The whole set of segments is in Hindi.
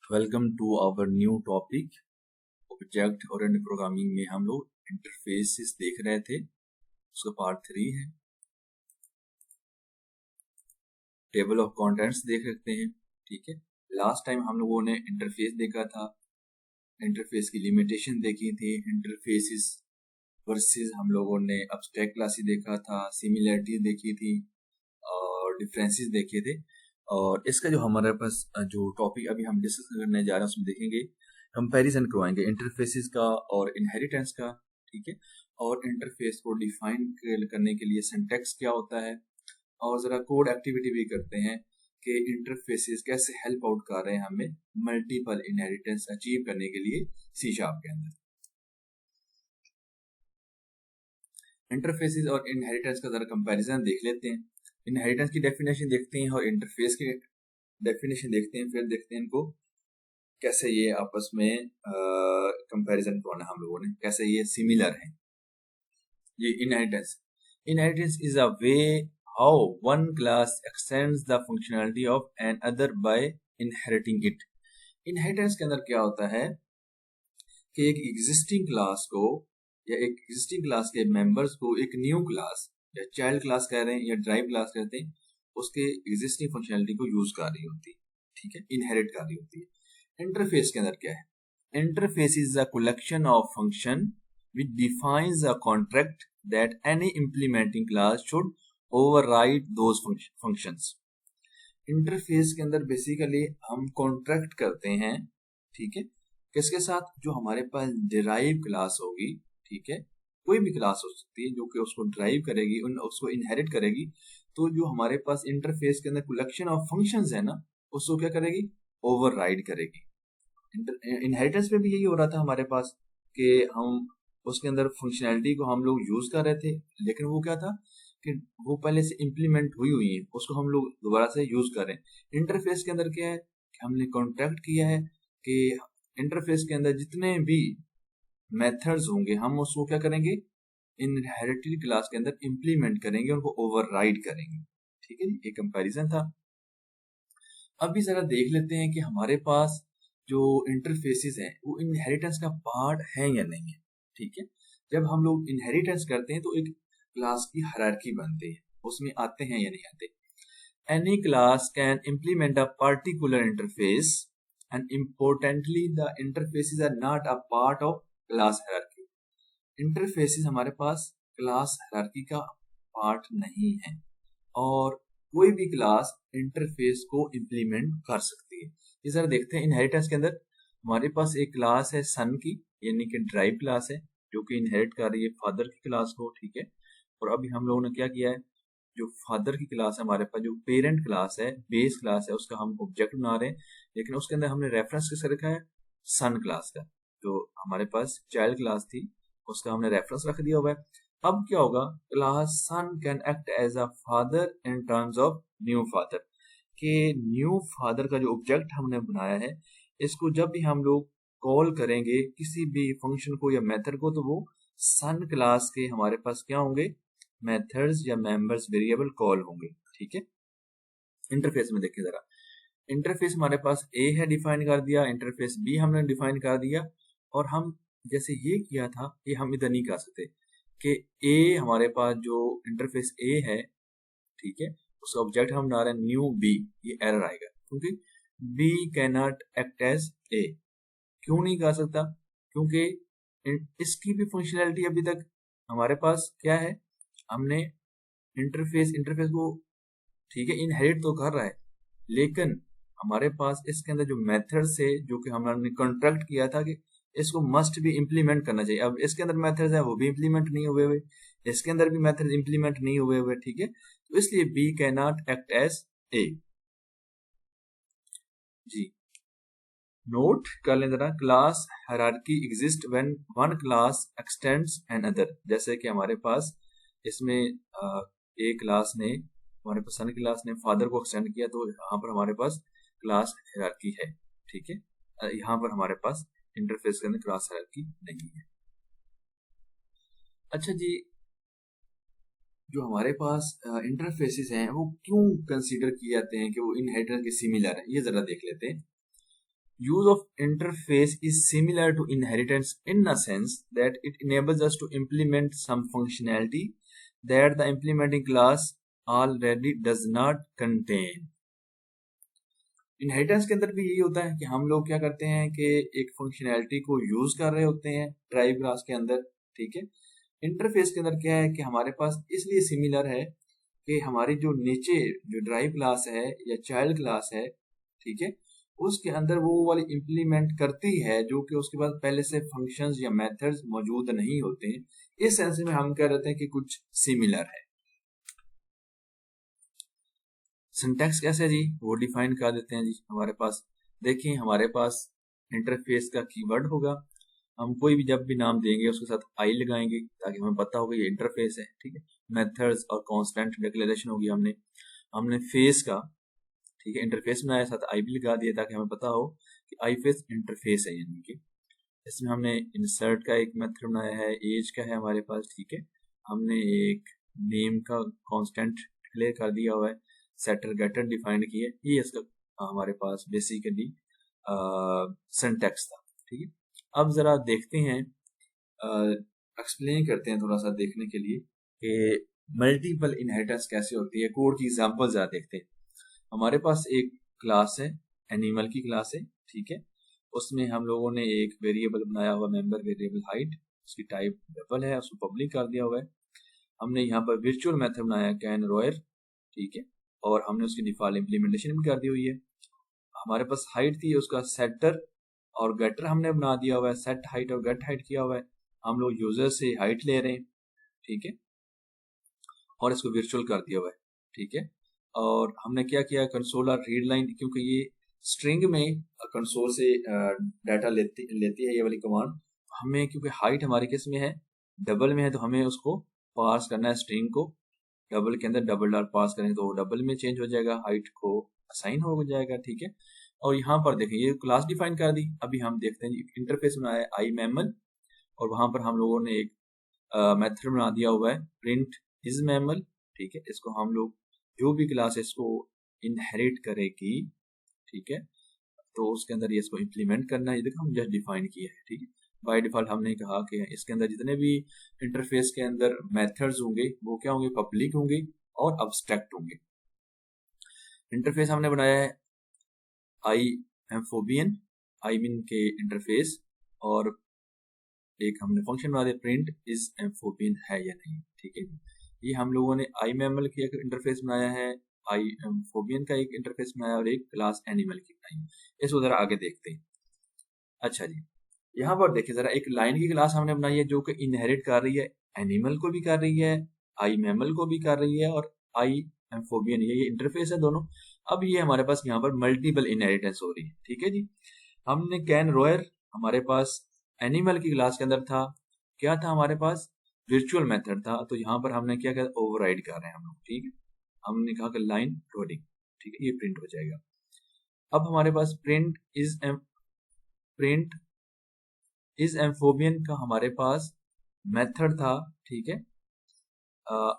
Welcome to our new topic object oriented programming में हम लोग इंटरफेसेस देख रहे थे। उसका पार्ट 3 है। टेबल ऑफ कंटेंट्स देख सकते हैं। ठीक है, लास्ट टाइम हम लोगों ने इंटरफेस देखा था, इंटरफेस की लिमिटेशन देखी थी, इंटरफेसेस वर्सेस हम लोगों ने एब्स्ट्रैक्ट क्लासेस देखा था, सिमिलरिटी देखी थी और डिफरेंसेस देखे थे। और इसका जो हमारे पास जो टॉपिक अभी हम डिस्कस करने जा रहे हैं उसमें देखेंगे, कंपैरिजन करवाएंगे इंटरफेसेस का और इनहेरिटेंस का। ठीक है, और इंटरफेस को डिफाइन करने के लिए सिंटैक्स क्या होता है, और जरा कोड एक्टिविटी भी करते हैं कि इंटरफेसेस कैसे हेल्प आउट कर रहे हैं हमें मल्टीपल इनहेरिटेंस अचीव करने के लिए सी शार्प के अंदर। इंटरफेसेस और इनहेरिटेंस का जरा कंपैरिजन देख लेते हैं। इनहेरिटेंस की डेफिनेशन देखते हैं और इंटरफेस की डेफिनेशन देखते हैं, फिर देखते हैं इनको कैसे ये आपस में कंपैरिजन करना हम लोगों ने, कैसे ये सिमिलर है। ये inheritance is a way how one class extends the functionality of another by inheriting it. Inheritance के अंदर क्या होता है कि एक एग्जिस्टिंग क्लास को या एक एग्जिस्टिंग क्लास के मेंबर्स को एक न्यू क्लास या चाइल्ड क्लास कह रहे हैं या ड्राइव क्लास कहते हैं, उसके एग्जिस्टिंग फंक्शनैलिटी को यूज कर रही होती है। ठीक है, इनहेरिट कर रही होती है। इंटरफेस के अंदर क्या है? Interface is a collection of function which defines a contract that any implementing class should override those functions. Interface के अंदर बेसिकली हम कॉन्ट्रैक्ट करते हैं, ठीक है, किसके साथ? जो हमारे पास डिराइव क्लास होगी, ठीक है, कोई भी क्लास हो सकती है जो कि उसको ड्राइव करेगी, उसको इनहेरिट करेगी। तो जो हमारे पास इंटरफेस के अंदर कलेक्शन ऑफ फंक्शंस है ना, उसको क्या करेगी? ओवरराइड करेगी। इनहेरिटेंस में भी यही हो रहा था हमारे पास कि हम उसके अंदर फंक्शनैलिटी को हम लोग यूज कर रहे थे, लेकिन वो क्या था कि वो पहले से इम्प्लीमेंट हुई हुई है, उसको हम लोग दोबारा से यूज कर रहे हैं। इंटरफेस के अंदर क्या है कि हमने कॉन्ट्रैक्ट किया है कि इंटरफेस के अंदर जितने भी मेथड्स होंगे हम उसको क्या करेंगे? इनहेरिटेड क्लास के अंदर इम्प्लीमेंट करेंगे, उनको ओवरराइड करेंगे। ठीक है, ये कंपैरिजन था। अभी जरा देख लेते हैं कि हमारे पास जो इंटरफेसेस हैं वो इनहेरिटेंस का पार्ट है या नहीं है। ठीक है, जब हम लोग इनहेरिटेंस करते हैं तो एक क्लास की हायरार्की बनती है, उसमें आते हैं या नहीं आते। Any class can implement a particular interface and importantly the interfaces are not a part of class hierarchy. Interfaces हमारे पास क्लास हायरार्की का पार्ट नहीं है, और कोई भी क्लास इंटरफेस को इम्प्लीमेंट कर सकती है। ये जरा देखते हैं इनहेरिटेंस के अंदर। हमारे पास एक क्लास है सन की, यानी कि ड्राइव क्लास है, जो कि इनहेरिट कर रही है फादर की क्लास को। ठीक है, और अभी हम लोगों ने क्या किया है, जो फादर की क्लास है हमारे पास, जो पेरेंट क्लास है, बेस क्लास है, उसका हम ऑब्जेक्ट बना रहे हैं, लेकिन उसके अंदर हमने रेफरेंस किसका रखा है? सन क्लास का। जो हमारे पास चाइल्ड क्लास थी उसका हमने रेफरेंस रख दिया हुआ है। अब क्या होगा? Class son can act as a father in terms of new father, के न्यू फादर का जो ऑब्जेक्ट हमने बनाया है, इसको जब भी हम लोग कॉल करेंगे किसी भी फंक्शन को या मेथड को, तो वो सन क्लास के हमारे पास क्या होंगे? मेथड्स या मेंबर्स वेरिएबल कॉल होंगे। ठीक है, इंटरफेस में देखिए जरा, इंटरफेस हमारे पास ए है डिफाइन कर दिया, इंटरफेस बी हमने डिफाइन कर दिया, और हम जैसे ये किया था ये हम इधर नहीं कर सकते कि ए हमारे पास जो इंटरफेस ए है, ठीक है, उसका ऑब्जेक्ट हम बना रहे हैं न्यू बी, ये एरर आएगा क्योंकि B can not act as A. क्यों नहीं कर सकता? क्योंकि इसकी भी फंक्शनैलिटी अभी तक हमारे पास क्या है, हमने इंटरफेस को, ठीक है, इनहेरिट तो कर रहा है, लेकिन हमारे पास इसके अंदर जो मेथड्स है, जो कि हमने कॉन्ट्रैक्ट किया था कि इसको मस्ट भी इम्प्लीमेंट करना चाहिए, अब इसके अंदर मेथड्स है वो भी इम्प्लीमेंट नहीं हुए हुए, इसके अंदर भी मेथड्स इम्प्लीमेंट नहीं हुए हुए। ठीक है, तो इसलिए B can not act as A. जी, नोट कर लें जरा, class hierarchy exist when one class extends another. जैसे कि हमारे पास इसमें ए क्लास ने, हमारे पास सन क्लास ने फादर को एक्सटेंड किया, तो यहाँ पर हमारे पास क्लास हायरार्की है। ठीक है, यहाँ पर हमारे पास इंटरफेस के अंदर क्लास हायरार्की नहीं है। अच्छा जी, जो हमारे पास इंटरफेसेस हैं वो क्यों कंसीडर किए जाते हैं कि वो इनहेरिटेंस के सिमिलर है, ये जरा देख लेते हैं। use of interface is similar to inheritance in a sense that it enables us to implement some functionality that the implementing class already does not contain. Inheritance के अंदर भी यही होता है कि हम लोग क्या करते हैं कि एक फंक्शनैलिटी को यूज कर रहे होते हैं ड्राइव क्लास के अंदर, ठीक है। इंटरफेस के अंदर क्या है कि हमारे पास इसलिए सिमिलर है कि हमारी जो नीचे जो ड्राइव क्लास है या चाइल्ड क्लास है, ठीक है, उसके अंदर वो वाली इंप्लीमेंट करती है जो कि उसके बाद पहले से फंक्शंस या मेथड्स मौजूद नहीं होते हैं। इस सेंस में हम कह रहे हैं कि कुछ सिमिलर है। सिंटैक्स कैसे है जी, वो डिफाइन कर देते हैं जी। हमारे पास देखिए, हमारे पास इंटरफेस का कीवर्ड होगा, हम कोई भी जब भी नाम देंगे उसके साथ आई लगाएंगे ताकि हमें पता होगा ये इंटरफेस है, ठीक है। मेथड्स और कांस्टेंट डिक्लेरेशन होगी, हमने फेस का, ठीक है, इंटरफेस बनाया, साथ आई भी लगा दिया ताकि हमें पता हो कि आई फेस इंटरफेस है, यानी कि इसमें हमने इंसर्ट का एक मेथड बनाया है, एज का है हमारे पास, ठीक है। हमने एक नेम का कांस्टेंट डिक्लेयर कर दिया हुआ है, सेटर गेटर डिफाइंड किया, ये इसका हमारे पास बेसिकली सिंटैक्स था, ठीक है। अब जरा देखते हैं, एक्सप्लेन करते हैं थोड़ा सा देखने के लिए कि मल्टीपल इनहेरिटेंस कैसे होती है। कोड की एग्जांपल जरा देखते हैं। हमारे पास एक क्लास है, एनिमल की क्लास है, ठीक है। उसमें हम लोगों ने एक वेरिएबल बनाया हुआ, मेंबर वेरिएबल हाइट, उसकी टाइप डबल है, उसको पब्लिक कर दिया हुआ है। हमने यहाँ पर वर्चुअल मेथड बनाया कैन रोयर, ठीक है, और हमने उसकी डिफॉल्ट इंप्लीमेंटेशन भी कर दी हुई है। हमारे पास हाइट थी, उसका सेटर और गेटर हमने बना दिया हुआ है, सेट हाइट और गेट हाइट किया हुआ है। हम लोग यूजर से हाइट ले रहे हैं, ठीक है, और इसको वर्चुअल कर दिया हुआ है, ठीक है। और हमने क्या किया, कंसोल और रीड लाइन, क्योंकि ये स्ट्रिंग में कंसोल से डाटा लेती है ये वाली कमांड। हमें क्योंकि हाइट हमारी किस में है, डबल में है, तो हमें उसको पास करना है स्ट्रिंग को, डबल के अंदर डबल डॉट पास करेंगे तो डबल में चेंज हो जाएगा, हाइट को असाइन हो जाएगा, ठीक है। और यहाँ पर देखें, ये क्लास डिफाइन कर दी। अभी हम देखते हैं इंटरफेस बनाया है आई मैमल, और वहां पर हम लोगों ने एक मेथड बना दिया हुआ है प्रिंट इज मैमल, ठीक है। इसको हम लोग जो भी क्लास इसको इनहेरिट करेगी, ठीक है, तो उसके अंदर ये इसको इम्प्लीमेंट करना है। ये देखो हम जस्ट डिफाइन किया है, ठीक है। बाय डिफॉल्ट हमने कहा कि इसके अंदर जितने भी इंटरफेस के अंदर मेथड्स होंगे वो क्या होंगे, पब्लिक होंगे और अब्स्ट्रैक्ट होंगे। इंटरफेस हमने बनाया है आई एम्फोबियन, आई मीन के इंटरफेस, और एक हमने फंक्शन बना दिया प्रिंट इज एम्फोबियन है या नहीं, ठीक है। ये हम लोगों ने आई मैमल की एक इंटरफेस बनाया है, आई एम्फोबियन का एक इंटरफेस बनाया और एक क्लास एनिमल की बनाई। इसको जरा आगे देखते हैं। अच्छा जी, यहाँ पर देखिए जरा, एक लाइन की क्लास हमने बनाई है जो कि इनहेरिट कर रही है, एनिमल को भी कर रही है, आई मैमल को भी कर रही है, और आई एम्फोबियन, ये इंटरफेस है दोनों। अब ये हमारे पास यहाँ पर मल्टीपल इनहेरिटेंस हो रही है, ठीक है जी। हमने कैन रोयर हमारे पास एनिमल की क्लास के अंदर था, क्या था हमारे पास, वर्चुअल मेथड था, तो यहाँ पर हमने क्या किया, ओवरराइड कर रहे हैं हम लोग, ठीक है। हमने कहा कि लाइन लोडिंग, ठीक है, ये प्रिंट हो जाएगा। अब हमारे पास प्रिंट इस एम्फोबियन का हमारे पास मेथड था, ठीक है,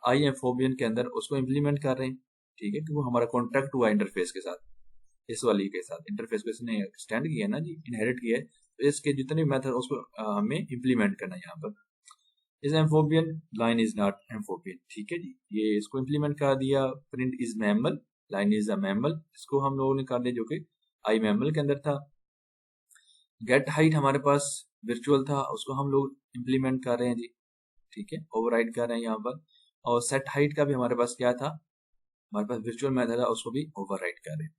आई एम्फोबियन के अंदर उसको इम्प्लीमेंट कर रहे हैं, ठीक है, कि वो हमारा कॉन्ट्रैक्ट हुआ इंटरफेस के साथ, इस वाली के साथ इंटरफेस को इसने एक्सटेंड किया ना जी, इनहेरिट किया है, तो इसके जितने भी मेथड उसको हमें इम्प्लीमेंट करना है। यहाँ पर इज एम्फोबियन, लाइन इज नॉट एम्फोबियन, ठीक है जी, ये इसको इम्प्लीमेंट कर दिया। Print is mammal, line is a mammal, इसको हम लोगों ने कर दिया जो कि आई मैमल के अंदर था। गेट हाइट हमारे पास वर्चुअल था, उसको हम लोग इम्प्लीमेंट कर रहे हैं जी, ठीक है, ओवरराइड कर रहे हैं यहाँ पर। और सेट हाइट का भी हमारे पास क्या था, हमारे पास वर्चुअल मेथड है, उसको भी ओवरराइड कर रहे हैं।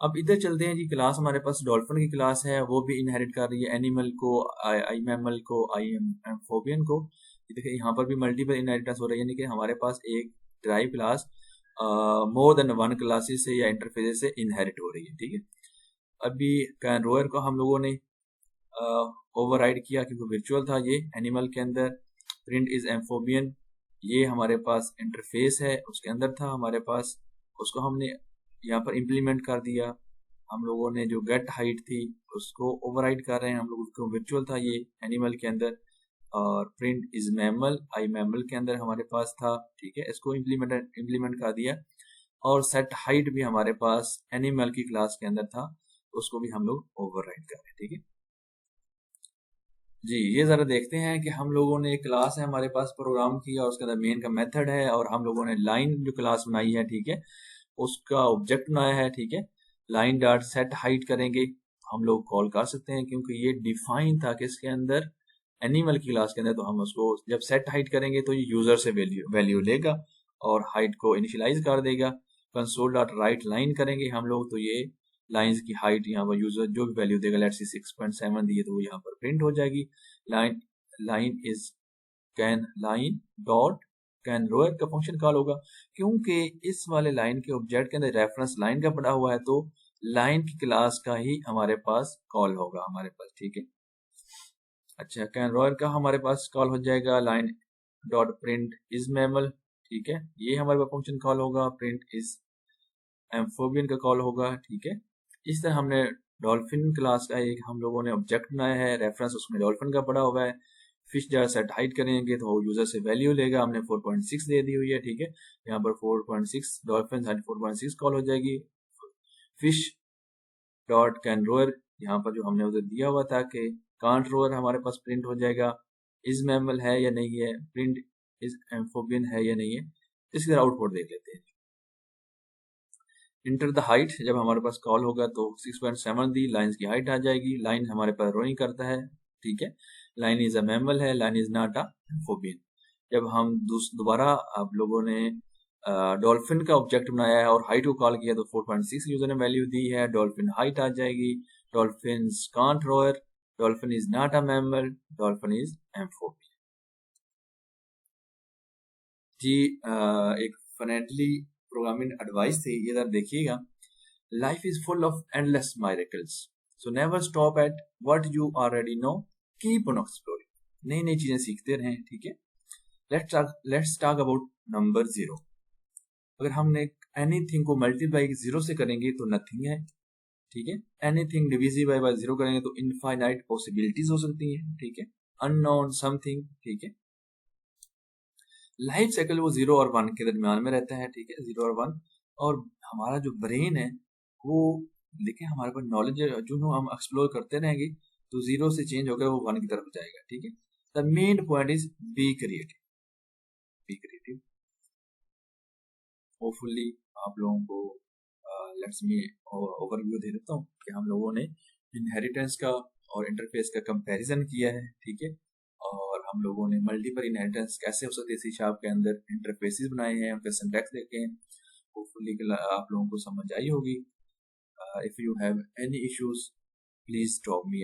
अब इधर चलते हैं जी, क्लास हमारे पास डॉल्फिन की क्लास है, वो भी इनहेरिट कर रही है एनिमल को, आई मैमल को, आई एम्फोबियन को। देखिए यहाँ पर भी मल्टीपल इनहेरिटेंस हो रही है, यानी कि हमारे पास एक drive class more than one classes से या इंटरफेस से इनहेरिट हो रही है, ठीक है। अभी कैन रोयर को हम लोगों ने ओवरराइड किया क्योंकि वर्चुअल था ये एनिमल के अंदर। प्रिंट इज एम्फोबियन, ये हमारे पास इंटरफेस है, उसके अंदर था हमारे पास, उसको हमने यहाँ पर इम्प्लीमेंट कर दिया। हम लोगों ने जो गेट हाइट थी उसको ओवरराइड कर रहे हैं हम लोग, उसको वर्चुअल था ये एनिमल के अंदर। और print is mammal, I mammal के अंदर हमारे पास था, ठीक है, इसको इम्प्लीमेंट कर दिया। और सेट हाइट भी हमारे पास एनिमल की क्लास के अंदर था, उसको भी हम लोग ओवरराइड कर रहे हैं। ठीक है जी, ये जरा देखते हैं कि हम लोगों ने एक क्लास है हमारे पास प्रोग्राम की और उसके अंदर मेन का मेथड है और हम लोगों ने लाइन जो क्लास बनाई है, ठीक है, उसका ऑब्जेक्ट बनाया है। ठीक है, लाइन डॉट सेट हाइट करेंगे, हम लोग कॉल कर सकते हैं क्योंकि ये डिफाइन था कि इसके अंदर एनिमल की क्लास के अंदर, तो हम उसको जब सेट हाइट करेंगे तो ये यूजर से वैल्यू लेगा और हाइट को इनिशियलाइज कर देगा। कंसोल डॉट राइट लाइन करेंगे हम लोग तो ये लाइंस की हाइट यहाँ पर यूजर जो भी वैल्यू देगा, लेट्स सी 6.7 दी है तो वो यहाँ पर प्रिंट हो जाएगी। Line line is can line dot can roar का फंक्शन कॉल होगा क्योंकि इस वाले लाइन के ऑब्जेक्ट के अंदर रेफरेंस लाइन का पड़ा हुआ है, तो लाइन की क्लास का ही हमारे पास कॉल होगा हमारे पास। ठीक है, अच्छा, कैन रोयर का हमारे पास कॉल हो जाएगा line dot print is mammal. ठीक है, ये हमारे पास फंक्शन कॉल होगा। प्रिंट इज एम्फोबियन का कॉल होगा। ठीक है, इस तरह हमने डॉल्फिन क्लास का एक हम लोगों ने ऑब्जेक्ट बनाया है, रेफरेंस उसमें डॉल्फिन का पड़ा हुआ है। फिश जरा सेट हाइट करेंगे तो यूजर से वैल्यू लेगा, हमने 4.6 दे दी हुई है। ठीक है, यहाँ पर 4.6 डॉल्फिन 4.6 कॉल हो जाएगी। फिश डॉट कैन रोअर यहाँ पर जो हमने उधर दिया हुआ था कि कांट रोअर हमारे पास प्रिंट हो जाएगा। इज मैमल है या नहीं है, प्रिंट इज एम्फोबियन है या नहीं है, इसकी तरह आउटपुट देख लेते हैं। इंटर द हाइट जब हमारे पास कॉल होगा तो 6.7 दी लाइंस की हाइट आ जाएगी। लाइन हमारे पास रोइंग करता है। ठीक है, लाइन इज अ मैमल है, लाइन इज नॉट अ एम्फोबियन। जब हम दोबारा आप लोगों ने डॉल्फिन का ऑब्जेक्ट बनाया है और हाइट को कॉल किया तो 4.6 यूजर ने वैल्यू दी है, डॉल्फिन हाइट आ जाएगी। Dolphin can't roar, dolphin is not a mammal, dolphin is amphibian. जी, एक फ्रेंडली प्रोग्रामिंग एडवाइस थी, ये जरा देखिएगा। Life is full of endless miracles, so never stop at what you already know, keep on exploring. नई नई चीजें सीखते रहें। ठीक है, let's talk about number zero. अगर हमने एनीथिंग को मल्टीप्लाई जीरो से करेंगे तो नथिंग है। ठीक है, एनीथिंग डिविजिबल बाय जीरो करेंगे तो इनफाइनाइट पॉसिबिलिटीज हो सकती है। ठीक है, अननोन समथिंग। ठीक है, लाइफ साइकिल वो 0 और 1 के दरमियान में रहता है। ठीक है, 0 और 1। और हमारा जो ब्रेन है वो, देखिए हमारे पास नॉलेज जो हम एक्सप्लोर करते रहेंगे तो 0 से चेंज होकर वो 1 की तरफ जाएगा। ठीक है, the main point is be creative, be creative. Hopefully आप लोगों को लेट्स मी ओवरव्यू दे देता हूँ कि हम लोगों ने इनहेरिटेंस का और इंटरफेस का कंपैरिजन किया है। ठीक है, और हम लोगों ने मल्टीपल इनहेरिटेंस कैसे हो सकती है सी शार्प के अंदर, इंटरफेसेस बनाए हैं, उनके सिंटैक्स देखे हैं। होपफुली आप लोगों को समझ आई होगी। If you have any issues please drop me